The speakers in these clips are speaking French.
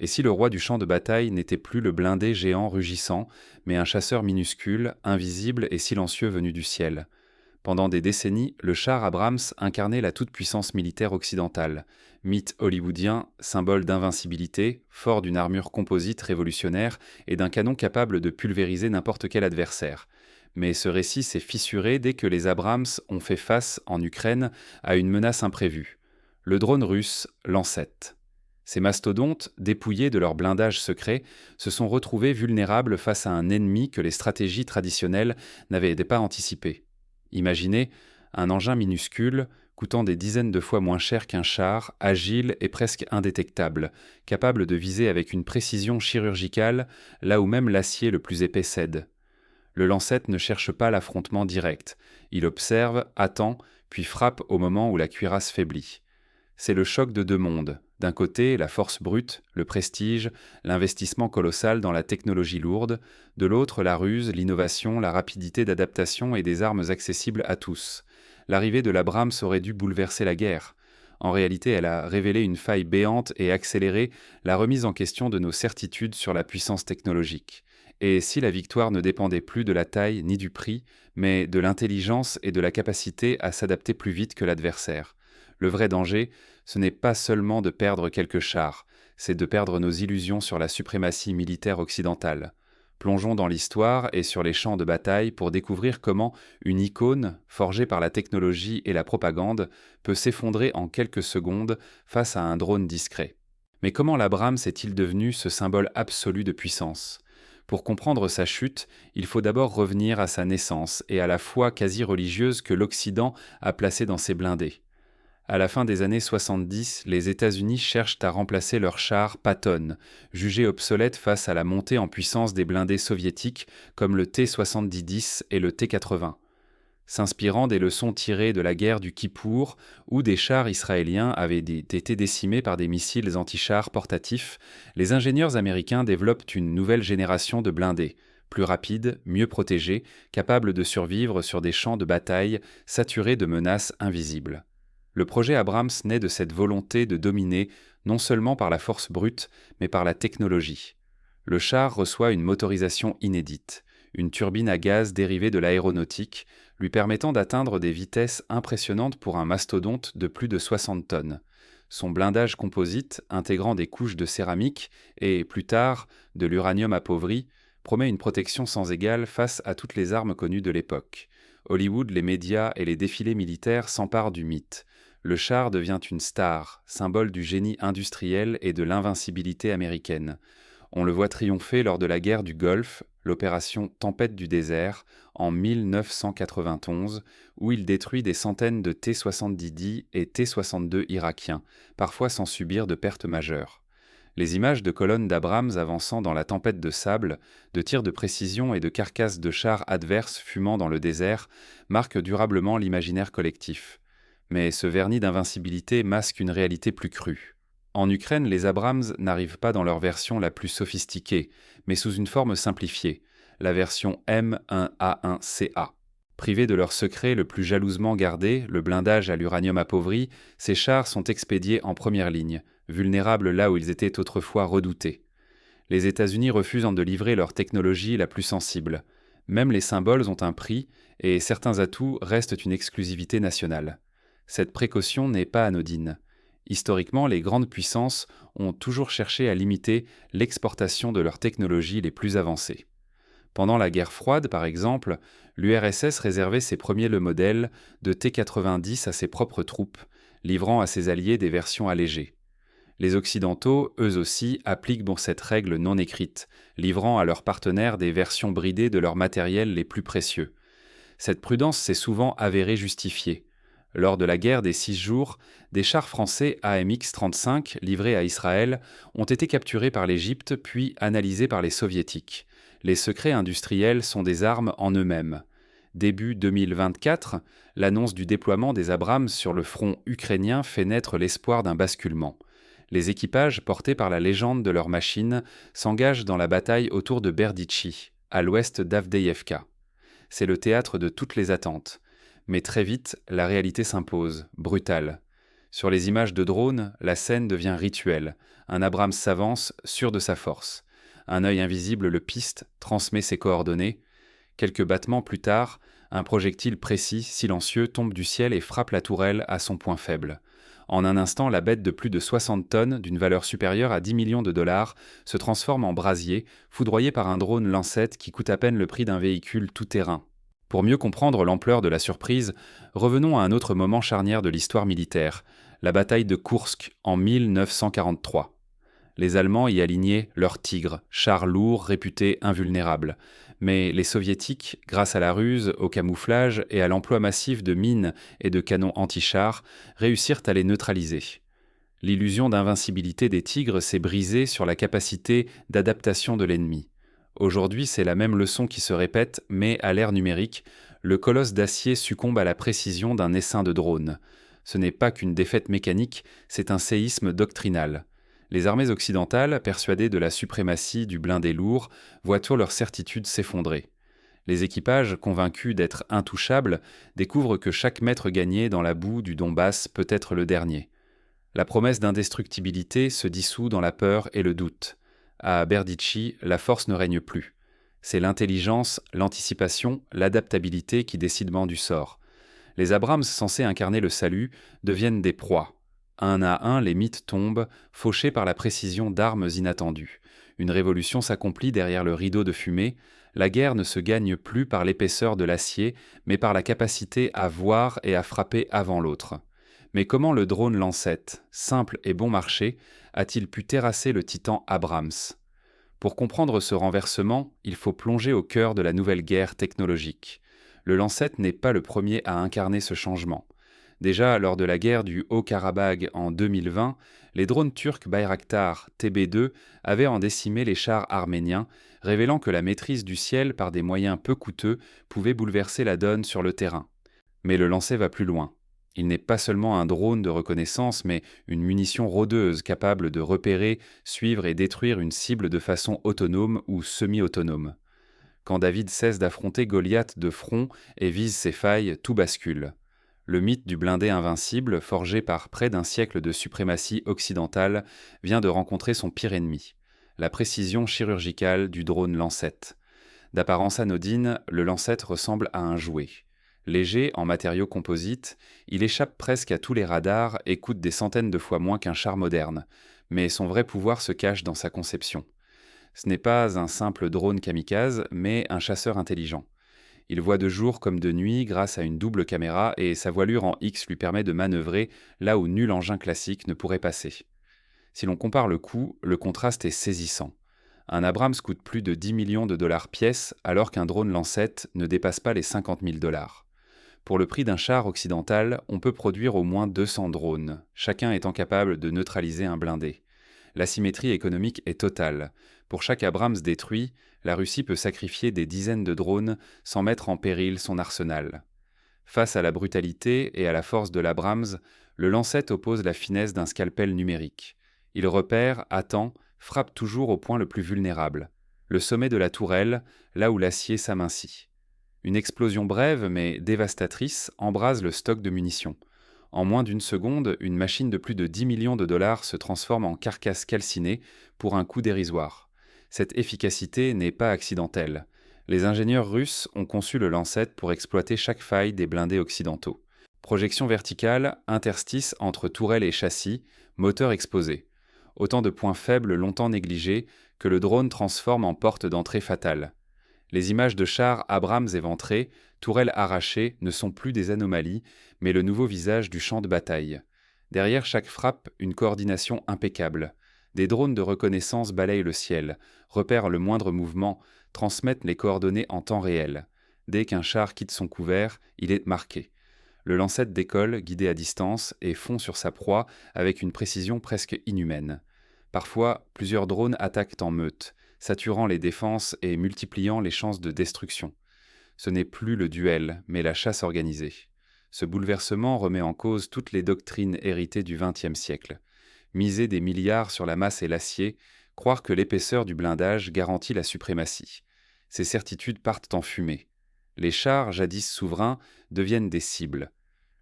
Et si le roi du champ de bataille n'était plus le blindé géant rugissant, mais un chasseur minuscule, invisible et silencieux venu du ciel? Pendant des décennies, le char Abrams incarnait la toute-puissance militaire occidentale. Mythe hollywoodien, symbole d'invincibilité, fort d'une armure composite révolutionnaire et d'un canon capable de pulvériser n'importe quel adversaire. Mais ce récit s'est fissuré dès que les Abrams ont fait face, en Ukraine, à une menace imprévue. Le drone russe Lancet. Ces mastodontes, dépouillés de leur blindage secret, se sont retrouvés vulnérables face à un ennemi que les stratégies traditionnelles n'avaient pas anticipé. Imaginez un engin minuscule, coûtant des dizaines de fois moins cher qu'un char, agile et presque indétectable, capable de viser avec une précision chirurgicale là où même l'acier le plus épais cède. Le Lancet ne cherche pas l'affrontement direct. Il observe, attend, puis frappe au moment où la cuirasse faiblit. C'est le choc de deux mondes. D'un côté, la force brute, le prestige, l'investissement colossal dans la technologie lourde. De l'autre, la ruse, l'innovation, la rapidité d'adaptation et des armes accessibles à tous. L'arrivée de l'Abrams aurait dû bouleverser la guerre. En réalité, elle a révélé une faille béante et accéléré la remise en question de nos certitudes sur la puissance technologique. Et si la victoire ne dépendait plus de la taille ni du prix, mais de l'intelligence et de la capacité à s'adapter plus vite que l'adversaire? Le vrai danger, ce n'est pas seulement de perdre quelques chars, c'est de perdre nos illusions sur la suprématie militaire occidentale. Plongeons dans l'histoire et sur les champs de bataille pour découvrir comment une icône, forgée par la technologie et la propagande, peut s'effondrer en quelques secondes face à un drone discret. Mais comment l'Abrams est-il devenu ce symbole absolu de puissance? Pour comprendre sa chute, il faut d'abord revenir à sa naissance et à la foi quasi-religieuse que l'Occident a placée dans ses blindés. À la fin des années 70, les États-Unis cherchent à remplacer leur char Patton, jugé obsolète face à la montée en puissance des blindés soviétiques comme le T-70-10 et le T-80. S'inspirant des leçons tirées de la guerre du Kippour, où des chars israéliens avaient été décimés par des missiles anti-chars portatifs, les ingénieurs américains développent une nouvelle génération de blindés, plus rapides, mieux protégés, capables de survivre sur des champs de bataille saturés de menaces invisibles. Le projet Abrams naît de cette volonté de dominer, non seulement par la force brute, mais par la technologie. Le char reçoit une motorisation inédite, une turbine à gaz dérivée de l'aéronautique, lui permettant d'atteindre des vitesses impressionnantes pour un mastodonte de plus de 60 tonnes. Son blindage composite, intégrant des couches de céramique et, plus tard, de l'uranium appauvri, promet une protection sans égale face à toutes les armes connues de l'époque. Hollywood, les médias et les défilés militaires s'emparent du mythe. Le char devient une star, symbole du génie industriel et de l'invincibilité américaine. On le voit triompher lors de la guerre du Golfe, l'opération Tempête du désert, en 1991, où il détruit des centaines de T-70D et T-62 irakiens, parfois sans subir de pertes majeures. Les images de colonnes d'Abrams avançant dans la tempête de sable, de tirs de précision et de carcasses de chars adverses fumant dans le désert marquent durablement l'imaginaire collectif. Mais ce vernis d'invincibilité masque une réalité plus crue. En Ukraine, les Abrams n'arrivent pas dans leur version la plus sophistiquée, mais sous une forme simplifiée, la version M1A1CA. Privés de leur secret le plus jalousement gardé, le blindage à l'uranium appauvri, ces chars sont expédiés en première ligne, vulnérables là où ils étaient autrefois redoutés. Les États-Unis refusent de livrer leur technologie la plus sensible. Même les symboles ont un prix, et certains atouts restent une exclusivité nationale. Cette précaution n'est pas anodine. Historiquement, les grandes puissances ont toujours cherché à limiter l'exportation de leurs technologies les plus avancées. Pendant la guerre froide, par exemple, l'URSS réservait ses premiers modèles de T-90 à ses propres troupes, livrant à ses alliés des versions allégées. Les Occidentaux, eux aussi, appliquent cette règle non écrite, livrant à leurs partenaires des versions bridées de leurs matériels les plus précieux. Cette prudence s'est souvent avérée justifiée. Lors de la guerre des 6 jours, des chars français AMX-35 livrés à Israël ont été capturés par l'Égypte puis analysés par les Soviétiques. Les secrets industriels sont des armes en eux-mêmes. Début 2024, l'annonce du déploiement des Abrams sur le front ukrainien fait naître l'espoir d'un basculement. Les équipages, portés par la légende de leurs machines, s'engagent dans la bataille autour de Berditchy, à l'ouest d'Avdeïevka. C'est le théâtre de toutes les attentes. Mais très vite, la réalité s'impose, brutale. Sur les images de drone, la scène devient rituelle. Un Abrams s'avance, sûr de sa force. Un œil invisible le piste, transmet ses coordonnées. Quelques battements plus tard, un projectile précis, silencieux, tombe du ciel et frappe la tourelle à son point faible. En un instant, la bête de plus de 60 tonnes, d'une valeur supérieure à 10 millions de dollars, se transforme en brasier, foudroyé par un drone Lancet qui coûte à peine le prix d'un véhicule tout-terrain. Pour mieux comprendre l'ampleur de la surprise, revenons à un autre moment charnière de l'histoire militaire, la bataille de Koursk en 1943. Les Allemands y alignaient leurs Tigres, chars lourds réputés invulnérables. Mais les Soviétiques, grâce à la ruse, au camouflage et à l'emploi massif de mines et de canons anti-chars, réussirent à les neutraliser. L'illusion d'invincibilité des Tigres s'est brisée sur la capacité d'adaptation de l'ennemi. Aujourd'hui, c'est la même leçon qui se répète, mais à l'ère numérique, le colosse d'acier succombe à la précision d'un essaim de drone. Ce n'est pas qu'une défaite mécanique, c'est un séisme doctrinal. Les armées occidentales, persuadées de la suprématie du blindé lourd, voient tout leur certitude s'effondrer. Les équipages, convaincus d'être intouchables, découvrent que chaque mètre gagné dans la boue du Donbass peut être le dernier. La promesse d'indestructibilité se dissout dans la peur et le doute. À Berditchy, la force ne règne plus. C'est l'intelligence, l'anticipation, l'adaptabilité qui décident du sort. Les Abrams censés incarner le salut deviennent des proies. Un à un, les mythes tombent, fauchés par la précision d'armes inattendues. Une révolution s'accomplit derrière le rideau de fumée. La guerre ne se gagne plus par l'épaisseur de l'acier, mais par la capacité à voir et à frapper avant l'autre. Mais comment le drone Lancet, simple et bon marché, a-t-il pu terrasser le titan Abrams ? Pour comprendre ce renversement, il faut plonger au cœur de la nouvelle guerre technologique. Le Lancet n'est pas le premier à incarner ce changement. Déjà, lors de la guerre du Haut-Karabagh en 2020, les drones turcs Bayraktar TB2 avaient en décimé les chars arméniens, révélant que la maîtrise du ciel par des moyens peu coûteux pouvait bouleverser la donne sur le terrain. Mais le Lancet va plus loin. Il n'est pas seulement un drone de reconnaissance, mais une munition rôdeuse capable de repérer, suivre et détruire une cible de façon autonome ou semi-autonome. Quand David cesse d'affronter Goliath de front et vise ses failles, tout bascule. Le mythe du blindé invincible, forgé par près d'un siècle de suprématie occidentale, vient de rencontrer son pire ennemi, la précision chirurgicale du drone Lancet. D'apparence anodine, le Lancet ressemble à un jouet. Léger, en matériaux composites, il échappe presque à tous les radars et coûte des centaines de fois moins qu'un char moderne, mais son vrai pouvoir se cache dans sa conception. Ce n'est pas un simple drone kamikaze, mais un chasseur intelligent. Il voit de jour comme de nuit grâce à une double caméra et sa voilure en X lui permet de manœuvrer là où nul engin classique ne pourrait passer. Si l'on compare le coût, le contraste est saisissant. Un Abrams coûte plus de 10 millions de dollars pièce alors qu'un drone Lancet ne dépasse pas les 50 000 dollars. Pour le prix d'un char occidental, on peut produire au moins 200 drones, chacun étant capable de neutraliser un blindé. L'asymétrie économique est totale. Pour chaque Abrams détruit, la Russie peut sacrifier des dizaines de drones sans mettre en péril son arsenal. Face à la brutalité et à la force de l'Abrams, le Lancet oppose la finesse d'un scalpel numérique. Il repère, attend, frappe toujours au point le plus vulnérable, le sommet de la tourelle, là où l'acier s'amincit. Une explosion brève mais dévastatrice embrase le stock de munitions. En moins d'une seconde, une machine de plus de 10 millions de dollars se transforme en carcasse calcinée pour un coût dérisoire. Cette efficacité n'est pas accidentelle. Les ingénieurs russes ont conçu le Lancet pour exploiter chaque faille des blindés occidentaux. Projection verticale, interstice entre tourelle et châssis, moteur exposé. Autant de points faibles longtemps négligés que le drone transforme en porte d'entrée fatale. Les images de chars Abrams éventrés, tourelles arrachées, ne sont plus des anomalies, mais le nouveau visage du champ de bataille. Derrière chaque frappe, une coordination impeccable. Des drones de reconnaissance balayent le ciel, repèrent le moindre mouvement, transmettent les coordonnées en temps réel. Dès qu'un char quitte son couvert, il est marqué. Le Lancet décolle, guidé à distance, et fond sur sa proie avec une précision presque inhumaine. Parfois, plusieurs drones attaquent en meute, saturant les défenses et multipliant les chances de destruction. Ce n'est plus le duel, mais la chasse organisée. Ce bouleversement remet en cause toutes les doctrines héritées du XXe siècle. Miser des milliards sur la masse et l'acier, croire que l'épaisseur du blindage garantit la suprématie. Ces certitudes partent en fumée. Les chars, jadis souverains, deviennent des cibles.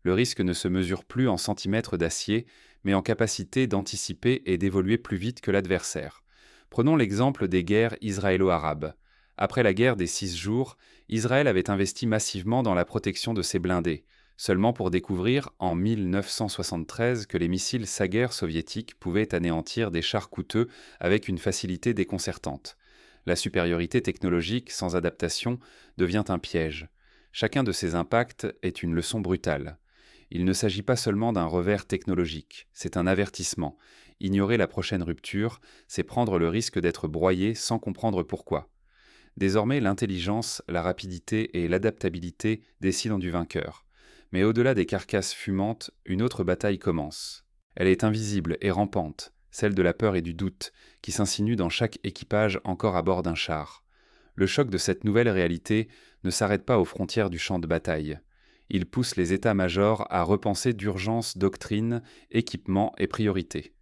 Le risque ne se mesure plus en centimètres d'acier, mais en capacité d'anticiper et d'évoluer plus vite que l'adversaire. Prenons l'exemple des guerres israélo-arabes. Après la guerre des 6 jours, Israël avait investi massivement dans la protection de ses blindés, seulement pour découvrir en 1973 que les missiles Sager soviétiques pouvaient anéantir des chars coûteux avec une facilité déconcertante. La supériorité technologique sans adaptation devient un piège. Chacun de ces impacts est une leçon brutale. Il ne s'agit pas seulement d'un revers technologique, c'est un avertissement. Ignorer la prochaine rupture, c'est prendre le risque d'être broyé sans comprendre pourquoi. Désormais, l'intelligence, la rapidité et l'adaptabilité décident du vainqueur. Mais au-delà des carcasses fumantes, une autre bataille commence. Elle est invisible et rampante, celle de la peur et du doute, qui s'insinue dans chaque équipage encore à bord d'un char. Le choc de cette nouvelle réalité ne s'arrête pas aux frontières du champ de bataille. Il pousse les états-majors à repenser d'urgence doctrine, équipement et priorités.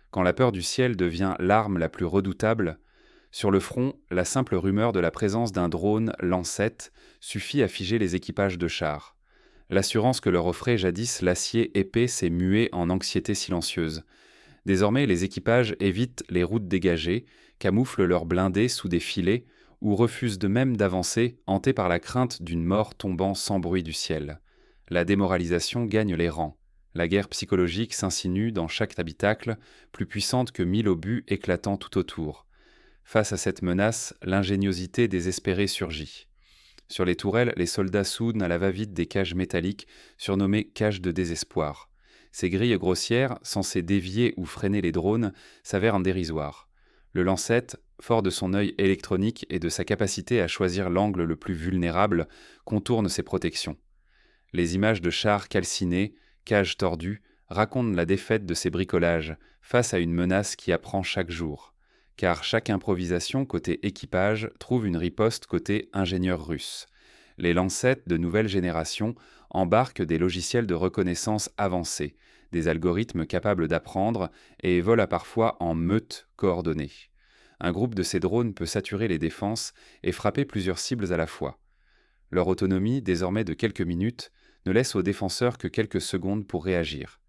Quand la peur du ciel devient l'arme la plus redoutable, sur le front, la simple rumeur de la présence d'un drone Lancet suffit à figer les équipages de chars. L'assurance que leur offrait jadis l'acier épais s'est muée en anxiété silencieuse. Désormais, les équipages évitent les routes dégagées, camouflent leurs blindés sous des filets ou refusent de même d'avancer, hantés par la crainte d'une mort tombant sans bruit du ciel. La démoralisation gagne les rangs. La guerre psychologique s'insinue dans chaque habitacle, plus puissante que 1000 obus éclatant tout autour. Face à cette menace, l'ingéniosité désespérée surgit. Sur les tourelles, les soldats soudent à la va-vite des cages métalliques, surnommées cages de désespoir. Ces grilles grossières, censées dévier ou freiner les drones, s'avèrent dérisoires. Le Lancet, fort de son œil électronique et de sa capacité à choisir l'angle le plus vulnérable, contourne ses protections. Les images de chars calcinés, cages tordues, racontent la défaite de ces bricolages, face à une menace qui apprend chaque jour. Car chaque improvisation côté équipage trouve une riposte côté ingénieur russe. Les Lancet de nouvelle génération embarquent des logiciels de reconnaissance avancés, des algorithmes capables d'apprendre et volent parfois en meute coordonnée. Un groupe de ces drones peut saturer les défenses et frapper plusieurs cibles à la fois. Leur autonomie, désormais de quelques minutes, ne laisse aux défenseurs que quelques secondes pour réagir.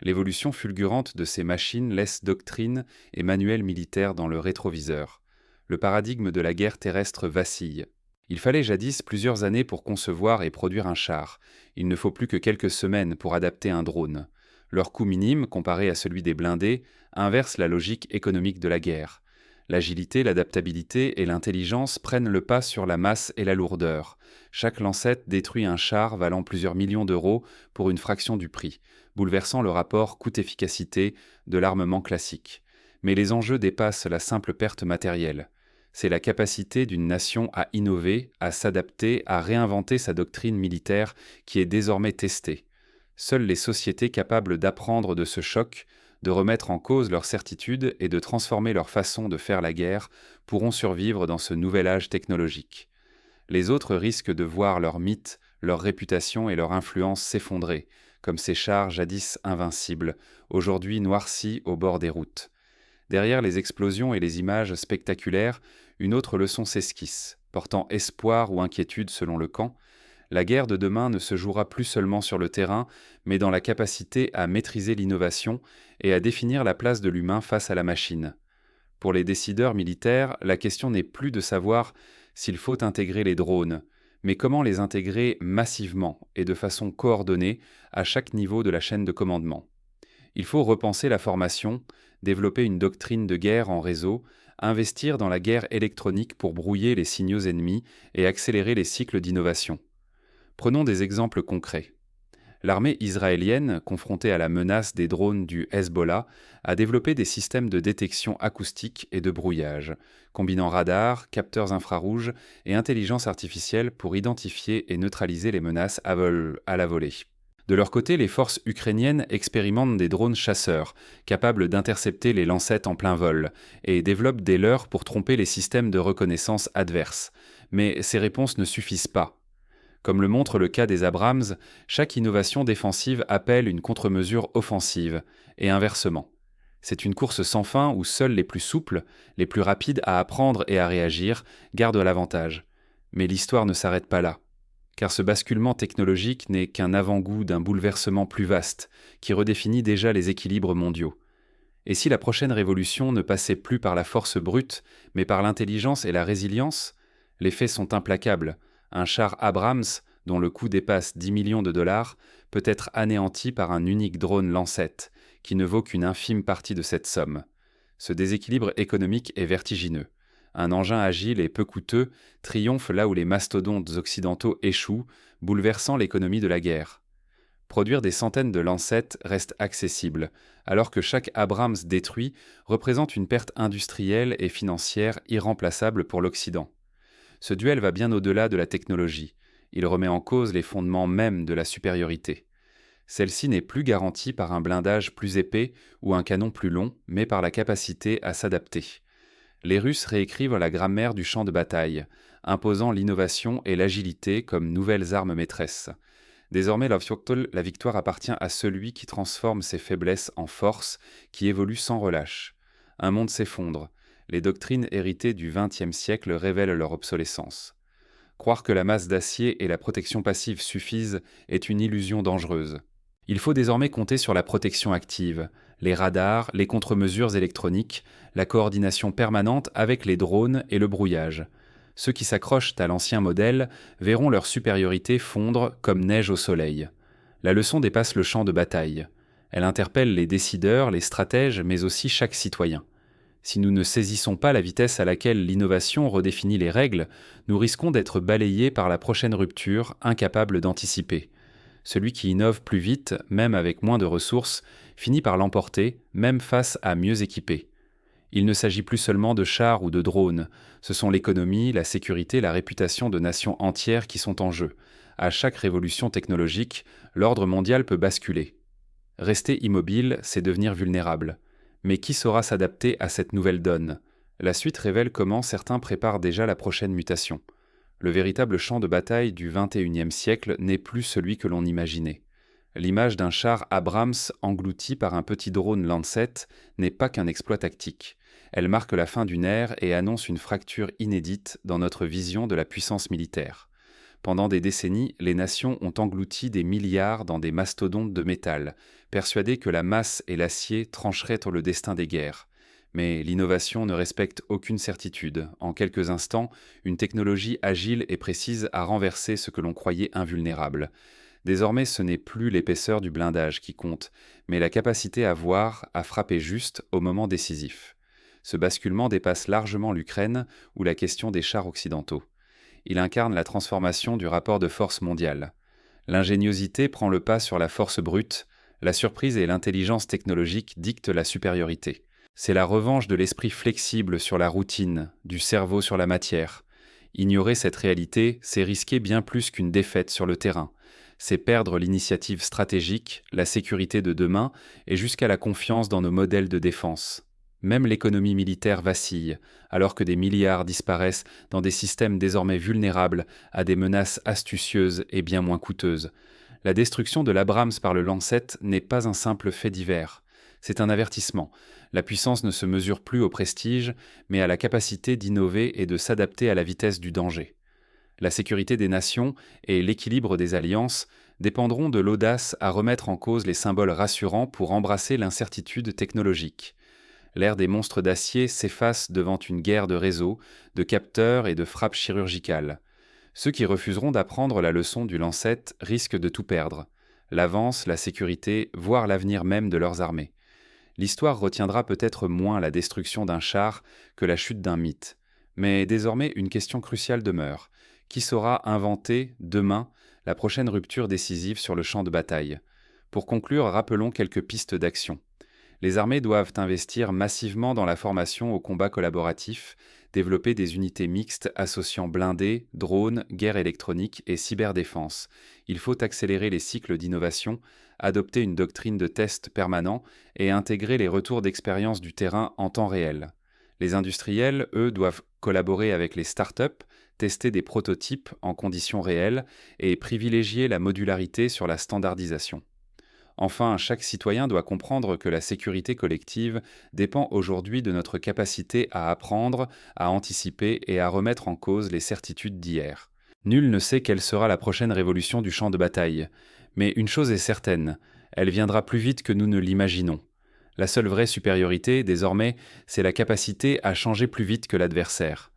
L'évolution fulgurante de ces machines laisse doctrine et manuels militaires dans le rétroviseur. Le paradigme de la guerre terrestre vacille. Il fallait jadis plusieurs années pour concevoir et produire un char. Il ne faut plus que quelques semaines pour adapter un drone. Leur coût minime, comparé à celui des blindés, inverse la logique économique de la guerre. L'agilité, l'adaptabilité et l'intelligence prennent le pas sur la masse et la lourdeur. Chaque Lancet détruit un char valant plusieurs millions d'euros pour une fraction du prix, bouleversant le rapport coût-efficacité de l'armement classique. Mais les enjeux dépassent la simple perte matérielle. C'est la capacité d'une nation à innover, à s'adapter, à réinventer sa doctrine militaire qui est désormais testée. Seules les sociétés capables d'apprendre de ce choc, de remettre en cause leurs certitudes et de transformer leur façon de faire la guerre pourront survivre dans ce nouvel âge technologique. Les autres risquent de voir leur mythe, leur réputation et leur influence s'effondrer, comme ces chars jadis invincibles, aujourd'hui noircis au bord des routes. Derrière les explosions et les images spectaculaires, une autre leçon s'esquisse, portant espoir ou inquiétude selon le camp. La guerre de demain ne se jouera plus seulement sur le terrain, mais dans la capacité à maîtriser l'innovation et à définir la place de l'humain face à la machine. Pour les décideurs militaires, la question n'est plus de savoir s'il faut intégrer les drones, mais comment les intégrer massivement et de façon coordonnée à chaque niveau de la chaîne de commandement. Il faut repenser la formation, développer une doctrine de guerre en réseau, investir dans la guerre électronique pour brouiller les signaux ennemis et accélérer les cycles d'innovation. Prenons des exemples concrets. L'armée israélienne, confrontée à la menace des drones du Hezbollah, a développé des systèmes de détection acoustique et de brouillage, combinant radars, capteurs infrarouges et intelligence artificielle pour identifier et neutraliser les menaces à la volée. De leur côté, les forces ukrainiennes expérimentent des drones chasseurs, capables d'intercepter les Lancet en plein vol, et développent des leurres pour tromper les systèmes de reconnaissance adverses. Mais ces réponses ne suffisent pas. Comme le montre le cas des Abrams, chaque innovation défensive appelle une contre-mesure offensive, et inversement. C'est une course sans fin où seuls les plus souples, les plus rapides à apprendre et à réagir, gardent l'avantage. Mais l'histoire ne s'arrête pas là. car ce basculement technologique n'est qu'un avant-goût d'un bouleversement plus vaste, qui redéfinit déjà les équilibres mondiaux. Et si la prochaine révolution ne passait plus par la force brute, mais par l'intelligence et la résilience, les faits sont implacables. Un char Abrams, dont le coût dépasse 10 millions de dollars, peut être anéanti par un unique drone Lancet, qui ne vaut qu'une infime partie de cette somme. Ce déséquilibre économique est vertigineux. Un engin agile et peu coûteux triomphe là où les mastodontes occidentaux échouent, bouleversant l'économie de la guerre. Produire des centaines de Lancet reste accessible, alors que chaque Abrams détruit représente une perte industrielle et financière irremplaçable pour l'Occident. Ce duel va bien au-delà de la technologie. Il remet en cause les fondements mêmes de la supériorité. Celle-ci n'est plus garantie par un blindage plus épais ou un canon plus long, mais par la capacité à s'adapter. Les Russes réécrivent la grammaire du champ de bataille, imposant l'innovation et l'agilité comme nouvelles armes maîtresses. Désormais, la victoire appartient à celui qui transforme ses faiblesses en force, qui évolue sans relâche. Un monde s'effondre. Les doctrines héritées du XXe siècle révèlent leur obsolescence. Croire que la masse d'acier et la protection passive suffisent est une illusion dangereuse. Il faut désormais compter sur la protection active, les radars, les contre-mesures électroniques, la coordination permanente avec les drones et le brouillage. Ceux qui s'accrochent à l'ancien modèle verront leur supériorité fondre comme neige au soleil. La leçon dépasse le champ de bataille. Elle interpelle les décideurs, les stratèges, mais aussi chaque citoyen. Si nous ne saisissons pas la vitesse à laquelle l'innovation redéfinit les règles, nous risquons d'être balayés par la prochaine rupture, incapables d'anticiper. Celui qui innove plus vite, même avec moins de ressources, finit par l'emporter, même face à mieux équipés. Il ne s'agit plus seulement de chars ou de drones, ce sont l'économie, la sécurité, la réputation de nations entières qui sont en jeu. À chaque révolution technologique, l'ordre mondial peut basculer. Rester immobile, c'est devenir vulnérable. Mais qui saura s'adapter à cette nouvelle donne? La suite révèle comment certains préparent déjà la prochaine mutation. Le véritable champ de bataille du XXIe siècle n'est plus celui que l'on imaginait. L'image d'un char Abrams englouti par un petit drone Lancet n'est pas qu'un exploit tactique. Elle marque la fin d'une ère et annonce une fracture inédite dans notre vision de la puissance militaire. Pendant des décennies, les nations ont englouti des milliards dans des mastodontes de métal, persuadées que la masse et l'acier trancheraient le destin des guerres. Mais l'innovation ne respecte aucune certitude. En quelques instants, une technologie agile et précise a renversé ce que l'on croyait invulnérable. Désormais, ce n'est plus l'épaisseur du blindage qui compte, mais la capacité à voir, à frapper juste au moment décisif. Ce basculement dépasse largement l'Ukraine ou la question des chars occidentaux. Il incarne la transformation du rapport de force mondial. L'ingéniosité prend le pas sur la force brute, la surprise et l'intelligence technologique dictent la supériorité. C'est la revanche de l'esprit flexible sur la routine, du cerveau sur la matière. Ignorer cette réalité, c'est risquer bien plus qu'une défaite sur le terrain. C'est perdre l'initiative stratégique, la sécurité de demain et jusqu'à la confiance dans nos modèles de défense. Même l'économie militaire vacille, alors que des milliards disparaissent dans des systèmes désormais vulnérables à des menaces astucieuses et bien moins coûteuses. La destruction de l'Abrams par le Lancet n'est pas un simple fait divers. C'est un avertissement. La puissance ne se mesure plus au prestige, mais à la capacité d'innover et de s'adapter à la vitesse du danger. La sécurité des nations et l'équilibre des alliances dépendront de l'audace à remettre en cause les symboles rassurants pour embrasser l'incertitude technologique. L'ère des monstres d'acier s'efface devant une guerre de réseaux, de capteurs et de frappes chirurgicales. Ceux qui refuseront d'apprendre la leçon du Lancet risquent de tout perdre. L'avance, la sécurité, voire l'avenir même de leurs armées. L'histoire retiendra peut-être moins la destruction d'un char que la chute d'un mythe. Mais désormais, une question cruciale demeure. Qui saura inventer, demain, la prochaine rupture décisive sur le champ de bataille? Pour conclure, rappelons quelques pistes d'action. Les armées doivent investir massivement dans la formation au combat collaboratif, développer des unités mixtes associant blindés, drones, guerre électronique et cyberdéfense. Il faut accélérer les cycles d'innovation, adopter une doctrine de test permanent et intégrer les retours d'expérience du terrain en temps réel. Les industriels, eux, doivent collaborer avec les startups, tester des prototypes en conditions réelles et privilégier la modularité sur la standardisation. Enfin, chaque citoyen doit comprendre que la sécurité collective dépend aujourd'hui de notre capacité à apprendre, à anticiper et à remettre en cause les certitudes d'hier. Nul ne sait quelle sera la prochaine révolution du champ de bataille. Mais une chose est certaine, elle viendra plus vite que nous ne l'imaginons. La seule vraie supériorité, désormais, c'est la capacité à changer plus vite que l'adversaire.